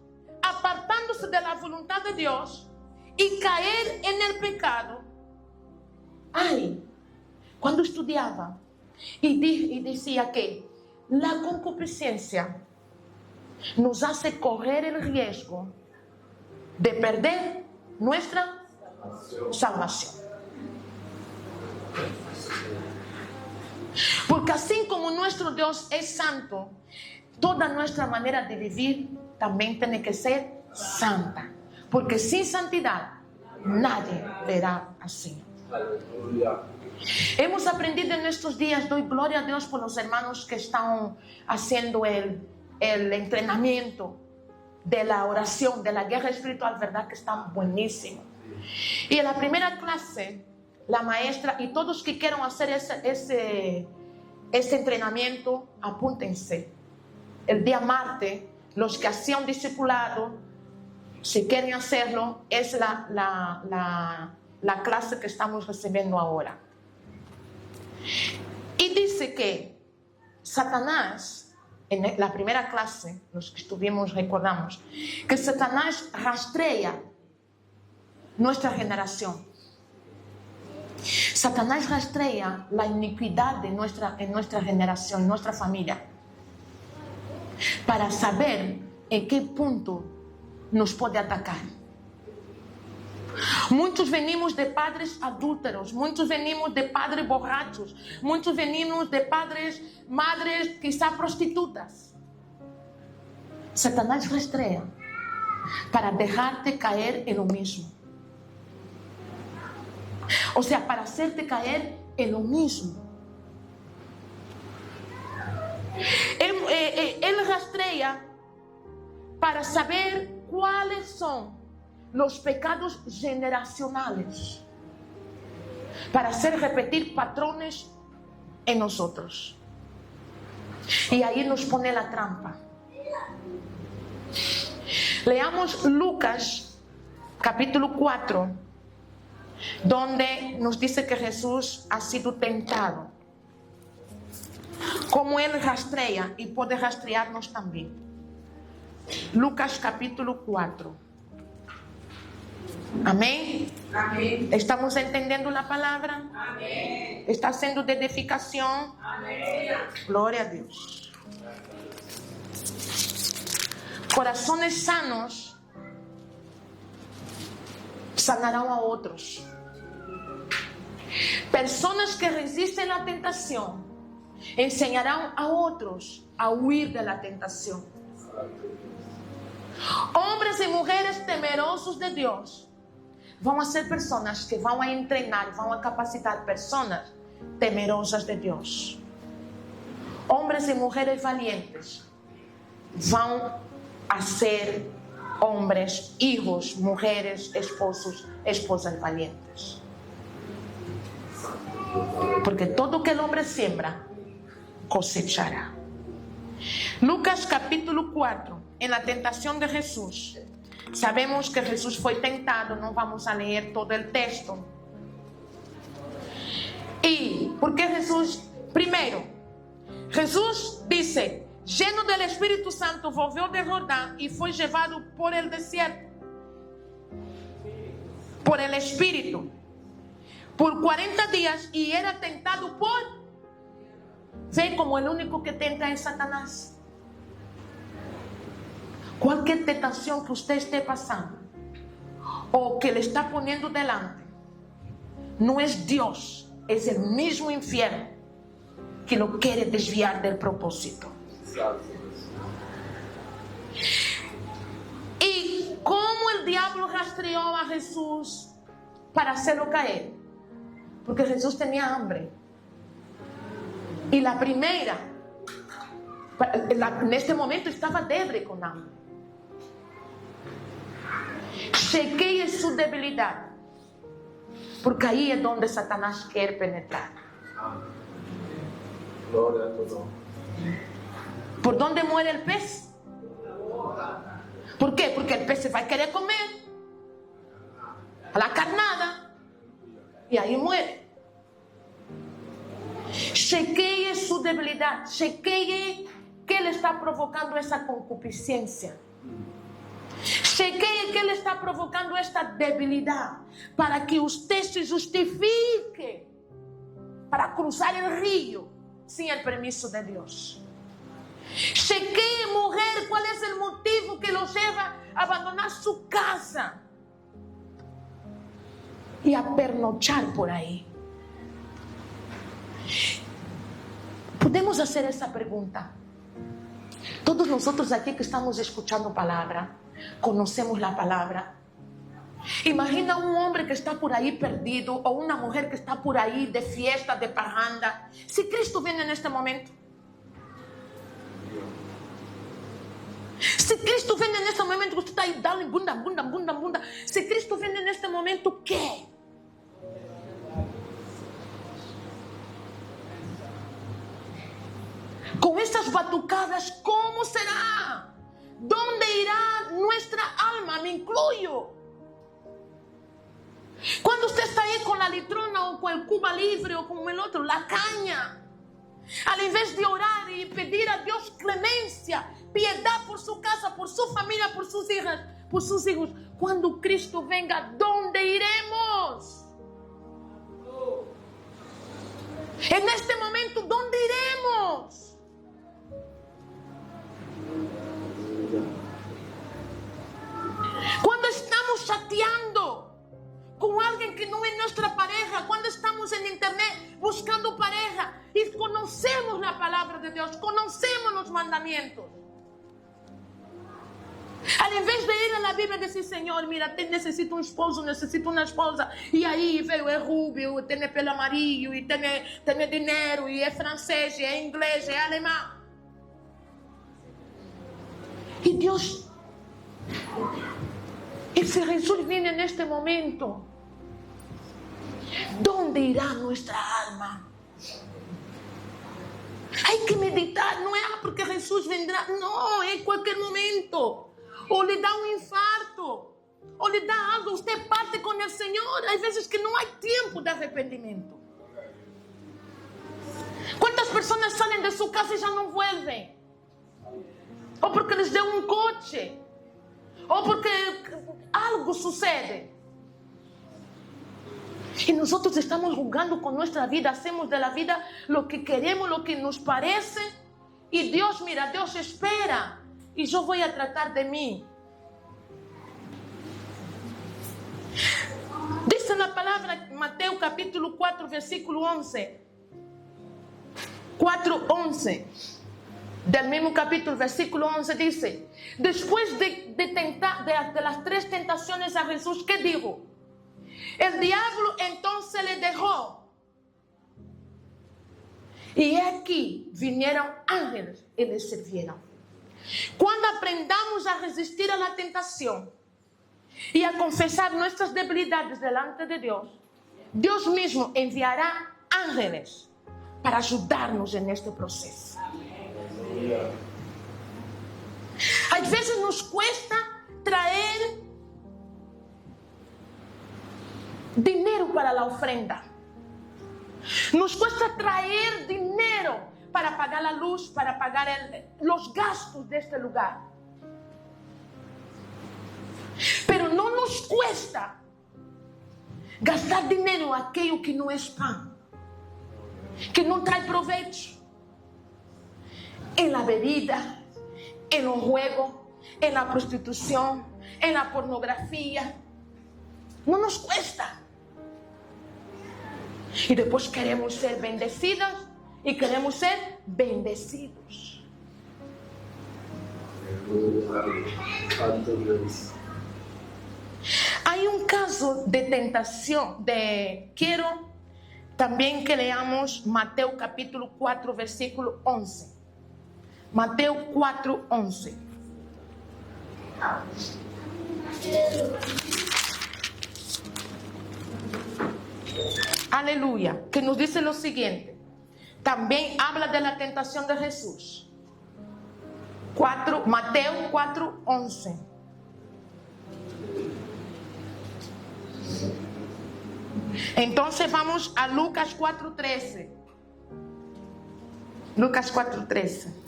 apartándose de la voluntad de Dios y caer en el pecado. Ay, cuando estudiaba y decía que la concupiscencia nos hace correr el riesgo de perder nuestra salvación. Porque así como nuestro Dios es santo, toda nuestra manera de vivir también tiene que ser santa. Porque sin santidad nadie verá al Señor. Aleluya. Hemos aprendido en estos días, doy gloria a Dios por los hermanos que están haciendo el entrenamiento de la oración, de la guerra espiritual, verdad que están buenísimos. Y en la primera clase, la maestra y todos que quieran hacer ese entrenamiento, apúntense. El día martes, los que hacían discipulado, si quieren hacerlo, es la clase que estamos recibiendo ahora. Y dice que Satanás, en la primera clase, los que estuvimos recordamos, que Satanás rastrea nuestra generación. Satanás rastrea la iniquidad en nuestra generación, en nuestra familia, para saber en qué punto nos puede atacar. Muchos venimos de padres adúlteros, muchos venimos de padres borrachos, muchos venimos de madres quizá prostitutas. Satanás rastrea para dejarte caer en lo mismo. O sea, para hacerte caer en lo mismo. Él rastrea para saber cuáles son los pecados generacionales, para hacer repetir patrones en nosotros. Y ahí nos pone la trampa. Leamos Lucas capítulo 4, donde nos dice que Jesús ha sido tentado, como Él rastrea y puede rastrearnos también. Lucas capítulo 4. Amén. Amém. ¿Estamos entendiendo la palabra? Amém. ¿Está siendo de edificación? Amém. Gloria a Dios. Corazones sanos sanarán a otros. Personas que resisten la tentación enseñarán a otros a huir de la tentación. Hombres y mujeres temerosos de Dios van a ser personas que van a entrenar, van a capacitar personas temerosas de Dios. Hombres y mujeres valientes van a ser hombres, hijos, mujeres, esposos, esposas valientes. Porque todo que el hombre siembra, cosechará. Lucas capítulo 4, en la tentación de Jesús. Sabemos que Jesús fue tentado, no vamos a leer todo el texto. ¿Y por qué Jesús? Primero, Jesús dice, lleno del Espíritu Santo, volvió de Jordán y fue llevado por el desierto, por el Espíritu, por 40 días y era tentado por... Ve como el único que tenta es Satanás. Cualquier tentación que usted esté pasando o que le está poniendo delante, no es Dios, es el mismo infierno que lo quiere desviar del propósito. ¿Y cómo el diablo rastreó a Jesús para hacerlo caer? Porque Jesús tenía hambre. Y la primera, en este momento estaba débil con hambre. Chequee su debilidad, porque ahí es donde Satanás quiere penetrar. ¿Por dónde muere el pez? ¿Por qué? Porque el pez se va a querer comer a la carnada y ahí muere. Chequee su debilidad, chequee qué le está provocando esa concupiscencia. Chequee qué le está provocando esta debilidad para que usted se justifique para cruzar el río sin el permiso de Dios. Chequee, mujer, cuál es el motivo que lo lleva a abandonar su casa y a pernochar por ahí. Podemos hacer esa pregunta. Todos nosotros aquí que estamos escuchando palabra, conocemos la palabra. Imagina un hombre que está por ahí perdido o una mujer que está por ahí de fiesta, de parranda. Si Cristo viene en este momento, si Cristo viene en este momento, usted está ahí, dale, bunda, bunda, bunda, bunda. Si Cristo viene en este momento, ¿qué? Con estas batucadas, ¿cómo será? ¿Dónde irá nuestra alma? Me incluyo. Cuando usted está ahí con la litrona o con el Cuba Libre o con el otro, la caña, al invés de orar y pedir a Dios clemencia, piedad por su casa, por su familia, por sus hijas, por sus hijos, cuando Cristo venga, ¿dónde iremos? En este momento, ¿dónde iremos? Cuando estamos chateando con alguien que no es nuestra pareja, cuando estamos en internet buscando pareja y conocemos la palabra de Dios, conocemos los mandamientos, al invés de ir a la Biblia y decir, Señor, mira, necesito un esposo, necesito una esposa, y ahí veo, es rubio, tiene pelo amarillo, y tiene dinero, y es francés, y es inglés, y es alemán. Y Dios, y si Jesús viene en este momento, ¿dónde irá nuestra alma? Hay que meditar, no es porque Jesús vendrá, no, en cualquier momento. O le da un infarto, o le da algo, usted parte con el Señor. Hay veces que no hay tiempo de arrepentimiento. ¿Cuántas personas salen de su casa y ya no vuelven? O porque les dio un coche, o porque algo sucede. Y nosotros estamos jugando con nuestra vida, hacemos de la vida lo que queremos, lo que nos parece. Y Dios, mira, Dios espera. Y yo voy a tratar de mí. Dice la palabra Mateo capítulo 4, versículo 11. 4:11. Del mismo capítulo, versículo 11 dice: después de las 3 tentaciones a Jesús, ¿qué dijo? El diablo entonces le dejó. Y aquí vinieron ángeles y le sirvieron. Cuando aprendamos a resistir a la tentación y a confesar nuestras debilidades delante de Dios, Dios mismo enviará ángeles para ayudarnos en este proceso. A veces nos cuesta traer dinero para la ofrenda. Nos cuesta traer dinero para pagar la luz, para pagar los gastos de este lugar. Pero no nos cuesta gastar dinero en aquello que no es pan, que no trae provecho. En la bebida, en los juegos, en la prostitución, en la pornografía. No nos cuesta. Y después queremos ser bendecidas y queremos ser bendecidos. Hay un caso de tentación. Quiero también que leamos Mateo capítulo 4, versículo 11. Mateo 4, 11. Aleluya, que nos dice lo siguiente. También habla de la tentación de Jesús. Mateo 4, 11. Entonces vamos a Lucas 4, 13. Lucas 4, 13.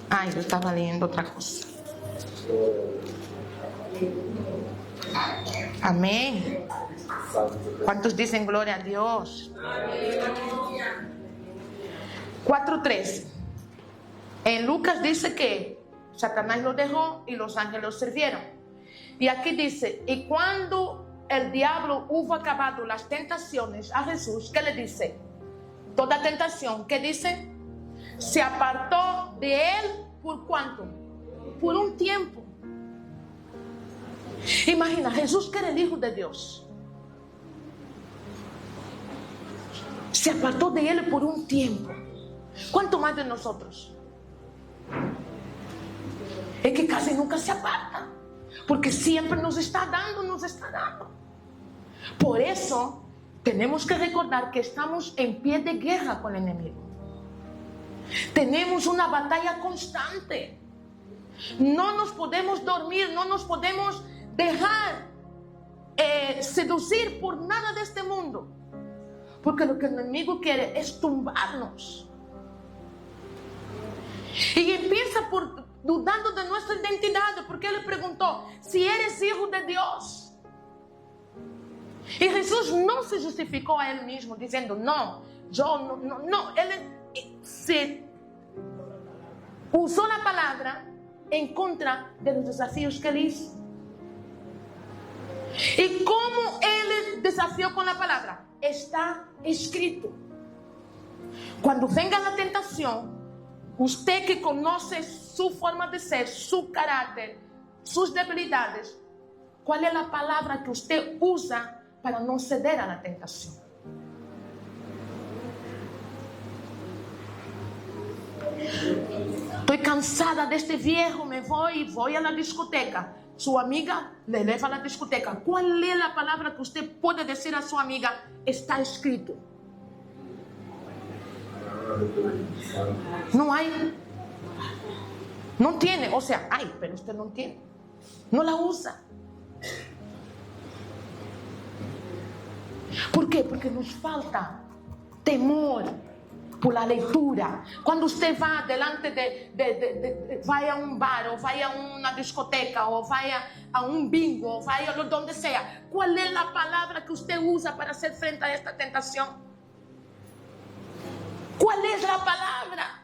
Ay, yo estaba leyendo otra cosa. Amén. ¿Cuántos dicen gloria a Dios? 4:13. En Lucas dice que Satanás lo dejó y los ángeles lo sirvieron. Y aquí dice: y cuando el diablo hubo acabado las tentaciones a Jesús, ¿qué le dice? Toda tentación, ¿qué dice? Se apartó de él, ¿por cuánto? Por un tiempo. Imagina, Jesús, que era el Hijo de Dios, se apartó de él por un tiempo. ¿Cuánto más de nosotros? Es que casi nunca se aparta, porque siempre nos está dando. Por eso tenemos que recordar que estamos en pie de guerra con el enemigo. Tenemos una batalla constante. No nos podemos dormir, no nos podemos dejar seducir por nada de este mundo, porque lo que el enemigo quiere es tumbarnos. Y empieza por dudando de nuestra identidad, porque él le preguntó: si eres hijo de Dios. Y Jesús no se justificó a él mismo diciendo: no, yo no. Él se usó la palabra en contra de los desafíos que él hizo. ¿Y cómo él desafió con la palabra? Está escrito. Cuando venga la tentación, usted que conoce su forma de ser, su carácter, sus debilidades, ¿cuál es la palabra que usted usa para no ceder a la tentación? Estoy cansada de este viejo, me voy a la discoteca. Su amiga le lleva a la discoteca. ¿Cuál es la palabra que usted puede decir a su amiga? Está escrito. No hay. No tiene. O sea, hay, pero usted no tiene. No la usa. ¿Por qué? Porque nos falta temor por la lectura. Cuando usted va delante vaya a un bar, o vaya a una discoteca, o vaya a un bingo, vaya a donde sea. ¿Cuál es la palabra que usted usa para hacer frente a esta tentación? ¿Cuál es la palabra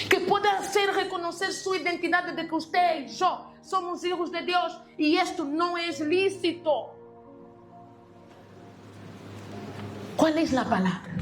que pueda hacer reconocer su identidad desde que usted y yo somos hijos de Dios y esto no es lícito? ¿Cuál es la palabra?